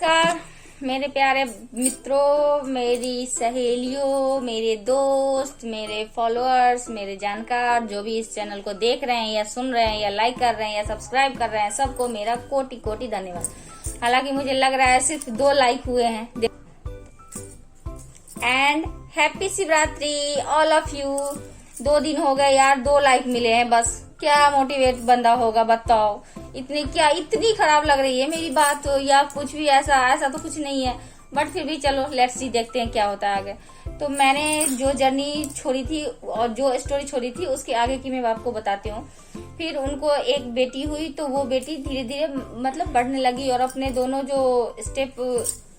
नमस्कार मेरे प्यारे मित्रों, मेरी सहेलियों, मेरे दोस्त, मेरे फॉलोअर्स, मेरे जानकार जो भी इस चैनल को देख रहे हैं या सुन रहे हैं या लाइक कर रहे हैं या सब्सक्राइब कर रहे हैं, सबको मेरा कोटि कोटि धन्यवाद। हालांकि मुझे लग रहा है सिर्फ 2 लाइक हुए हैं। And happy Shivratri all of you. 2 दिन हो गए यार, 2 लाइक मिले हैं बस। क्या मोटिवेट बंदा होगा बताओ। इतनी खराब लग रही है मेरी बात या कुछ भी ऐसा तो कुछ नहीं है, बट फिर भी चलो लेट्स सी, देखते हैं क्या होता है आगे। तो मैंने जो जर्नी छोड़ी थी और जो स्टोरी छोड़ी थी उसके आगे की मैं आपको बताती हूँ। फिर उनको एक बेटी हुई तो वो बेटी धीरे धीरे मतलब बढ़ने लगी और अपने दोनों जो स्टेप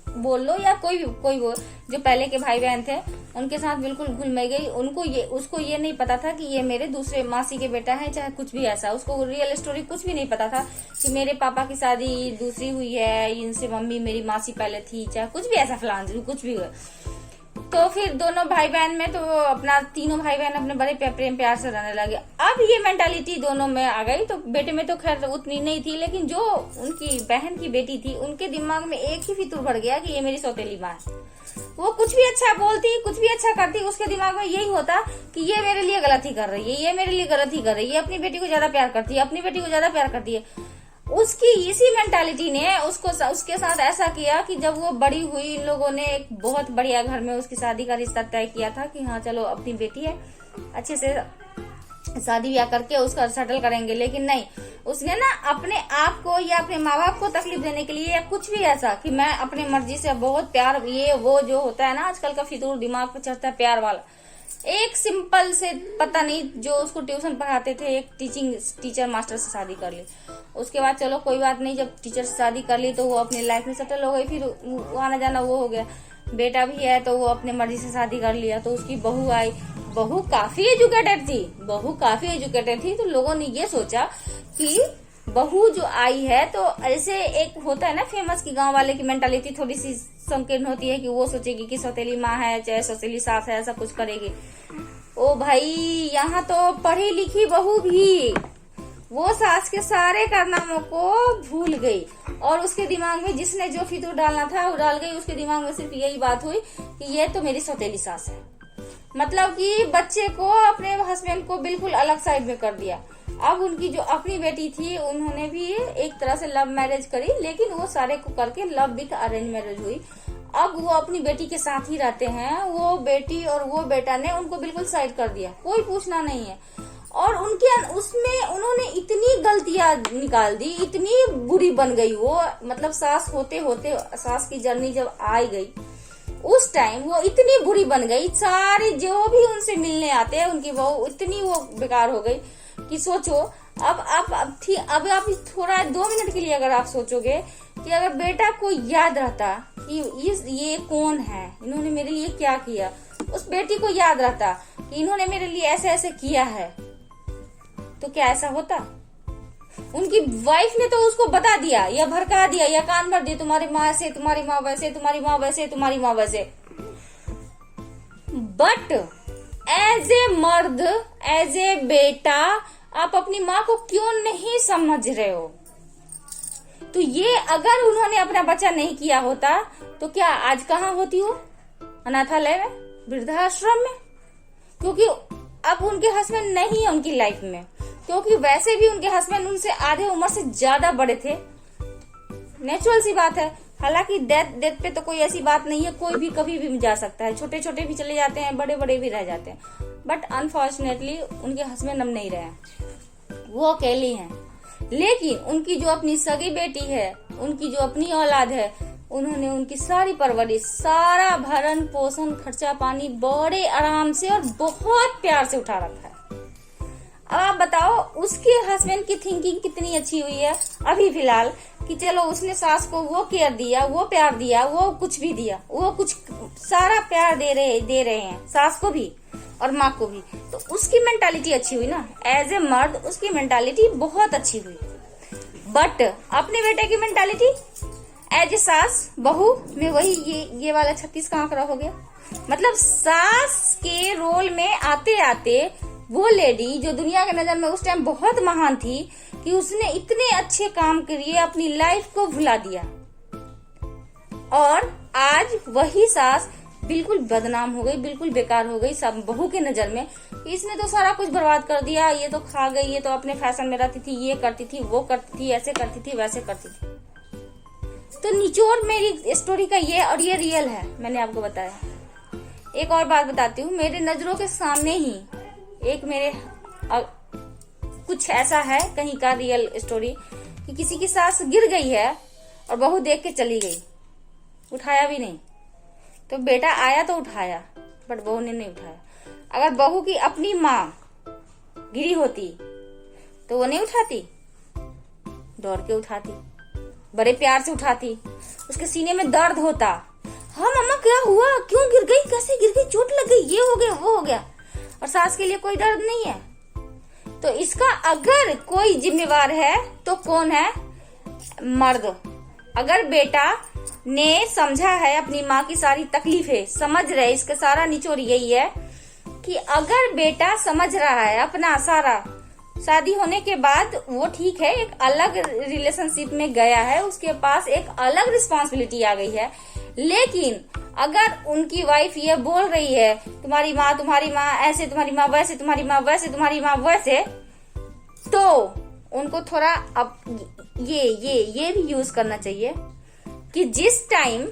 बोल लो या कोई वो जो पहले के भाई बहन थे उनके साथ बिल्कुल घुल मिल गई। उसको ये नहीं पता था कि ये मेरे दूसरे मासी के बेटा है, चाहे कुछ भी ऐसा। उसको रियल स्टोरी कुछ भी नहीं पता था कि मेरे पापा की शादी दूसरी हुई है, इनसे मम्मी मेरी मासी पहले थी, चाहे कुछ भी ऐसा फलान कुछ भी हुआ। तो फिर दोनों भाई बहन में तो अपना तीनों भाई बहन अपने बड़े प्रेम प्यार से रहने लगे। अब ये मेंटालिटी दोनों में आ गई। तो बेटे में तो खैर उतनी नहीं थी, लेकिन जो उनकी बहन की बेटी थी उनके दिमाग में एक ही फितूर भर गया कि ये मेरी सौतेली माँ है। वो कुछ भी अच्छा बोलती, कुछ भी अच्छा करती, उसके दिमाग में यही होता कि ये मेरे लिए गलत ही कर रही है, ये मेरे लिए गलत ही कर रही है, अपनी बेटी को ज्यादा प्यार करती है, अपनी बेटी को ज्यादा प्यार करती है। उसकी इसी मेंटालिटी ने उसके साथ ऐसा किया कि जब वो बड़ी हुई, इन लोगों ने एक बहुत बढ़िया घर में उसकी शादी का रिश्ता तय किया था कि हाँ चलो अपनी बेटी है, अच्छे से शादी ब्याह करके उसका सेटल करेंगे। लेकिन नहीं, उसने ना अपने आप को या अपने माँ बाप को तकलीफ देने के लिए या कुछ भी ऐसा कि मैं अपने मर्जी से बहुत प्यार, ये वो जो होता है ना आजकल का फितूर दिमाग पे चढ़ता है प्यार वाला। एक सिंपल से पता नहीं जो उसको ट्यूशन पढ़ाते थे एक टीचर मास्टर से शादी कर ली। उसके बाद चलो कोई बात नहीं, जब टीचर से शादी कर ली तो वो अपनी लाइफ में सेटल हो गई, फिर वो आना जाना वो हो गया। बेटा भी है तो वो अपने मर्जी से शादी कर लिया। तो उसकी बहू आई, बहू काफी एजुकेटेड थी। तो लोगों ने ये सोचा कि बहू जो आई है, तो ऐसे एक होता है ना फेमस की गांव वाले की मेंटालिटी थोड़ी सी संकीर्ण होती है कि वो सोचेगी कि सौतेली माँ है चाहे सौतेली सास है, ऐसा कुछ करेगी। ओ भाई, यहाँ तो पढ़ी लिखी बहू भी वो सास के सारे कारनामों को भूल गई और उसके दिमाग में जिसने जो फितूर डालना था वो डाल गई। उसके दिमाग में सिर्फ यही बात हुई कि ये तो मेरी सौतेली सास है। मतलब कि बच्चे को, अपने हस्बैंड को बिल्कुल अलग साइड में कर दिया। अब उनकी जो अपनी बेटी थी उन्होंने भी एक तरह से लव मैरिज करी, लेकिन वो सारे को करके लव विद अरेंज मैरिज हुई। अब वो अपनी बेटी के साथ ही रहते हैं। वो बेटी और वो बेटा ने उनको बिल्कुल साइड कर दिया, कोई पूछना नहीं है। और उसमें उन्होंने इतनी गलतियां निकाल दी, इतनी बुरी बन गई वो। मतलब सास होते होते सास की जर्नी जब आ गई उस टाइम वो इतनी बुरी बन गई, सारे जो भी उनसे मिलने आते हैं उनकी बहू इतनी वो बेकार हो गई कि सोचो। अब आप थोड़ा 2 मिनट के लिए अगर आप सोचोगे कि अगर बेटा को याद रहता कि ये कौन है, इन्होंने मेरे लिए क्या किया, उस बेटी को याद रहता कि इन्होंने मेरे लिए ऐसे ऐसे किया है, तो क्या ऐसा होता? उनकी वाइफ ने तो उसको बता दिया या भड़का दिया या कान भर दिया, तुम्हारी माँ ऐसे, तुम्हारी माँ वैसे, तुम्हारी माँ वैसे, तुम्हारी माँ वैसे। बट एज ए मर्द, एज ए बेटा, आप अपनी माँ को क्यों नहीं समझ रहे हो? तो ये अगर उन्होंने अपना बच्चा नहीं किया होता तो क्या आज कहाँ होती हो? अनाथालय में, वृद्धाश्रम में। क्योंकि अब उनके हस्बैंड नहीं है उनकी लाइफ में, क्योंकि वैसे भी उनके हस्बैंड उनसे आधे उम्र से ज्यादा बड़े थे। नेचुरल सी बात है। हालांकि डेथ पे तो कोई ऐसी बात नहीं है, कोई भी कभी भी जा सकता है, छोटे छोटे भी चले जाते हैं, बड़े बड़े भी रह जाते हैं। बट अनफॉर्चुनेटली उनके हस्बैंड अब नहीं रहे, वो अकेली हैं। लेकिन उनकी जो अपनी सगी बेटी है, उनकी जो अपनी औलाद है, उन्होंने उनकी सारी परवरिश, सारा भरण पोषण, खर्चा पानी बड़े आराम से और बहुत प्यार से उठा रखा है। अब आप बताओ उसके हस्बैंड की थिंकिंग कितनी अच्छी हुई है अभी फिलहाल कि चलो उसने सास को वो केयर दिया, वो प्यार दिया, वो कुछ भी दिया, वो कुछ सारा प्यार दे रहे हैं सास को भी और माँ को भी। तो उसकी मेंटालिटी अच्छी हुई ना, एज ए मर्द उसकी मेंटालिटी बहुत अच्छी हुई। बट अपने बेटे की मेंटालिटी एज ए सास बहू में वही ये वाला 36 का आंकड़ा हो गया। मतलब सास के रोल में आते आते वो लेडी जो दुनिया के नजर में उस टाइम बहुत महान थी कि उसने इतने अच्छे काम के लिए अपनी लाइफ को भुला दिया। और आज वही सास बिल्कुल बदनाम हो गई, बिल्कुल बेकार हो गई सब बहू के नजर में। इसने तो सारा कुछ बर्बाद कर दिया, ये तो खा गई, ये तो अपने फैशन में रहती थी, ये करती थी, वो करती थी, ऐसे करती थी, वैसे करती थी। तो निचोड़ मेरी स्टोरी का ये, और ये रियल है, मैंने आपको बताया। एक और बात बताती हूँ, मेरे नजरों के सामने ही एक मेरे कुछ ऐसा है कहीं का रियल स्टोरी कि किसी की सास गिर गई है और बहू देख के चली गई, उठाया भी नहीं। तो बेटा आया तो उठाया, बट बहू ने नहीं उठाया। अगर बहू की अपनी माँ गिरी होती तो वो नहीं उठाती, दौड़ के उठाती, बड़े प्यार से उठाती, उसके सीने में दर्द होता, हाँ मम्मा क्या हुआ, क्यों गिर गई, कैसे गिर गई, चोट लग गई, ये हो गया, वो हो गया। और सास के लिए कोई दर्द नहीं है। तो इसका अगर कोई जिम्मेवार है तो कौन है? मर्द। अगर बेटा ने समझा है अपनी माँ की सारी तकलीफें, समझ रहे, इसका सारा निचोड़ यही है कि अगर बेटा समझ रहा है अपना सारा, शादी होने के बाद वो ठीक है, एक अलग रिलेशनशिप में गया है, उसके पास एक अलग रिस्पॉन्सिबिलिटी आ गई है, लेकिन अगर उनकी वाइफ ये बोल रही है तुम्हारी माँ ऐसे, तुम्हारी माँ वैसे, तुम्हारी माँ वैसे, तुम्हारी माँ वैसे, तो उनको थोड़ा अब ये भी यूज करना चाहिए कि जिस टाइम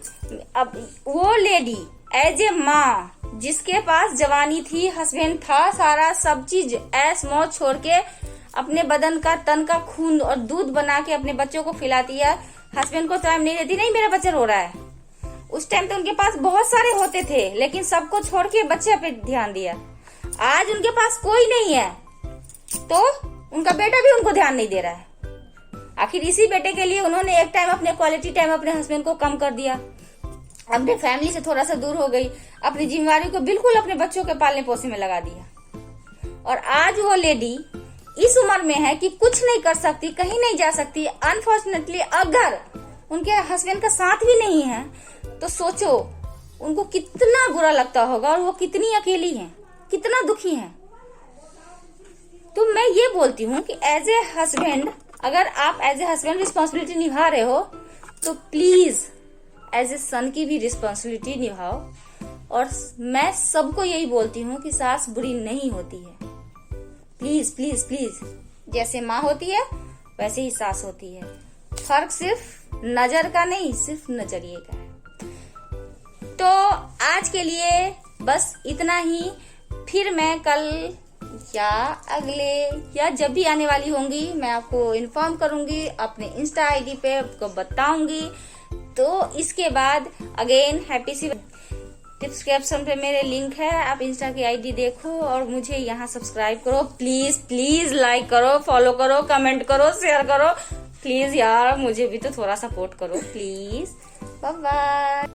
अब वो लेडी एज ए माँ जिसके पास जवानी थी, हस्बैंड था, सारा सब चीज ऐश मौज छोड़ के अपने बदन का, तन का खून और दूध बना के अपने बच्चों को खिलाती है, हस्बैंड को टाइम नहीं देती, नहीं मेरा बच्चा रो रहा है। उस टाइम तो उनके पास बहुत सारे होते थे, लेकिन सबको छोड़ के बच्चे पे ध्यान दिया। आज उनके पास कोई नहीं है तो उनका बेटा भी उनको ध्यान नहीं दे रहा है। आखिर इसी बेटे के लिए उन्होंने एक टाइम अपने क्वालिटी टाइम अपने हस्बैंड को कम कर दिया, अपने फैमिली से थोड़ा सा दूर हो गई, अपनी जिम्मेवारी को बिल्कुल अपने बच्चों के पालने पोसने में लगा दिया। और आज वो लेडी इस उम्र में है कि कुछ नहीं कर सकती, कहीं नहीं जा सकती। अनफॉर्चुनेटली अगर उनके हस्बैंड का साथ भी नहीं है तो सोचो उनको कितना बुरा लगता होगा, और वो कितनी अकेली हैं, कितना दुखी हैं। तो मैं ये बोलती हूँ कि एज ए हस्बैंड, अगर आप एज ए हस्बैंड रिस्पॉन्सिबिलिटी निभा रहे हो तो प्लीज एज ए सन की भी रिस्पॉन्सिबिलिटी निभाओ। और मैं सबको यही बोलती हूँ कि सास बुरी नहीं होती है, प्लीज प्लीज प्लीज। जैसे माँ होती है वैसे ही सास होती है, फर्क सिर्फ नजर का नहीं, सिर्फ नजरिए का है। तो आज के लिए बस इतना ही। फिर मैं कल या अगले या जब भी आने वाली होंगी मैं आपको इन्फॉर्म करूंगी, अपने इंस्टा आईडी पे आपको बताऊंगी। तो इसके बाद अगेन हैप्पी सी डिस्क्रिप्शन पे मेरे लिंक है, आप इंस्टा की आईडी देखो और मुझे यहाँ सब्सक्राइब करो, प्लीज प्लीज लाइक करो, फॉलो करो, कमेंट करो, शेयर करो, प्लीज यार मुझे भी तो थोड़ा सपोर्ट करो प्लीज। Bye bye.